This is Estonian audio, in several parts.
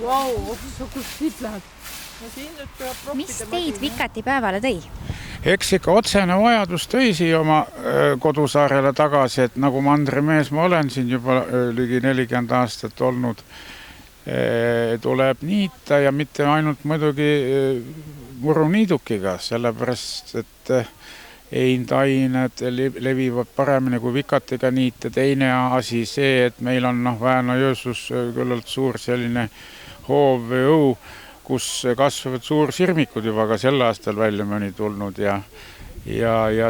Vau, kus siit läheb? Mis teid Vikati päevale tõi? Eks ikka otsene vajadus tõi siia oma kodusaarele tagasi, et nagu mandrimees ma olen siin juba ligi 40 aastat olnud, tuleb niita ja mitte ainult muidugi muruniidukiga, sellepärast, et eintained levivad paremini kui vikatiga niita. Teine asi see, et meil on Väänö-Jõesuus küllalt suur selline hoov või õu, kus kasvavad suursirmikud juba ka sel aastal välja mõni tulnud ja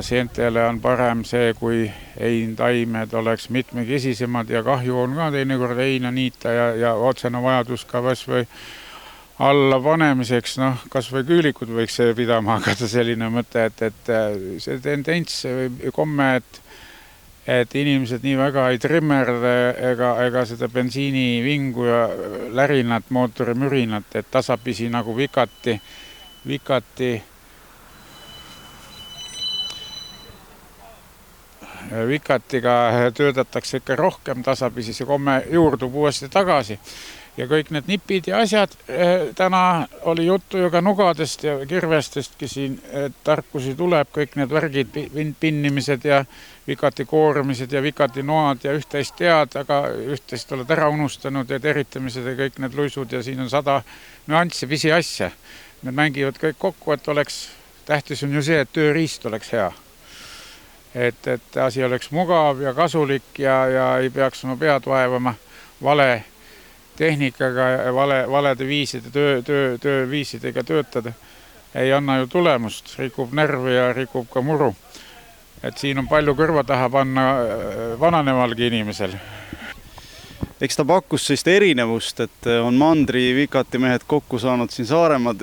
seentele on parem see, kui eintaimed oleks mitmekesisemad ja kahju on ka teinekord heina niita ja otsene vajadus ka kas või alla panemiseks, kas või küülikud võiks pidama hakata selline mõte, et see tendents või komme, et inimesed nii väga ei trimmerde ega seda bensiinivingu ja lärinat, mootori mürinat, et tasapisi nagu vikatiga töötatakse ikka rohkem, tasapisi see komme juurdub uuesti tagasi. Ja kõik need nipid ja asjad, täna oli juttu ju ka nugadest ja kirvestestki siin, tarkusi tuleb, kõik need värgid, pinnimised ja vikati koormised ja vikati noad ja üht-teist tead, aga üht-teist oled ära unustanud ja teritamised ja kõik need luisud ja siin on 100 nüanssi, pisi asja. Need mängivad kõik kokku, et tähtis on ju see, et tööriist oleks hea. Et asi oleks mugav ja kasulik ja ei peaks oma pead vaevama vale tehnikaga ja valede viiside, tööviisidega töötada. Ei anna ju tulemust, rikub närvi ja rikub ka muru. Et siin on palju kõrva taha panna vananevalgi inimesel. Eks ta pakkus sellist erinevust, et on mandri vikatimehed kokku saanud siin Saaremaa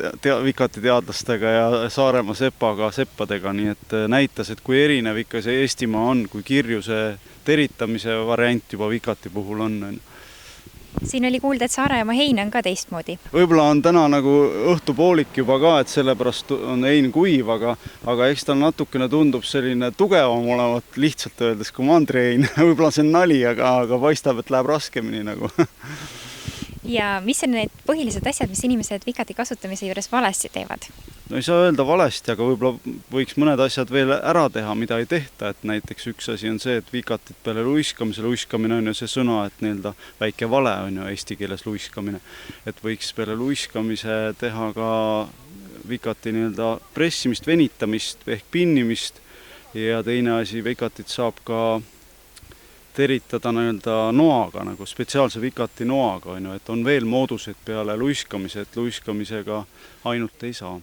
vikati teadlastega ja Saaremaa seppadega, nii et näitas, et kui erinev ikka see Eestimaa on, kui kirju see teritamise variant juba vikati puhul on. Siin oli kuulda, et Saaremaa hein on ka teistmoodi. Võib-olla on täna nagu õhtupoolik juba ka, et sellepärast on hein kuiv, aga eks ta natukene tundub selline tugevam olevat lihtsalt öeldes kui mandrihein. Võib-olla see on nali, aga paistab, et läheb raskemini nagu. Ja mis on need põhilised asjad, mis inimesed vikati kasutamise juures valesti teevad? No ei saa öelda valesti, aga võib-olla võiks mõned asjad veel ära teha, mida ei tehta. Et näiteks üks asi on see, et vikatit peale luiskamine on ju see sõna, et nii-öelda väike vale on ju eesti keeles luiskamine. Et võiks peale luiskamise teha ka vikati nii-öelda pressimist, venitamist ehk pinnimist ja teine asi, vikatit saab ka teritada nii-öelda noaga, nagu spetsiaalse vikati noaga, et on veel mooduseid peale luiskamise, et luiskamisega ainult ei saa.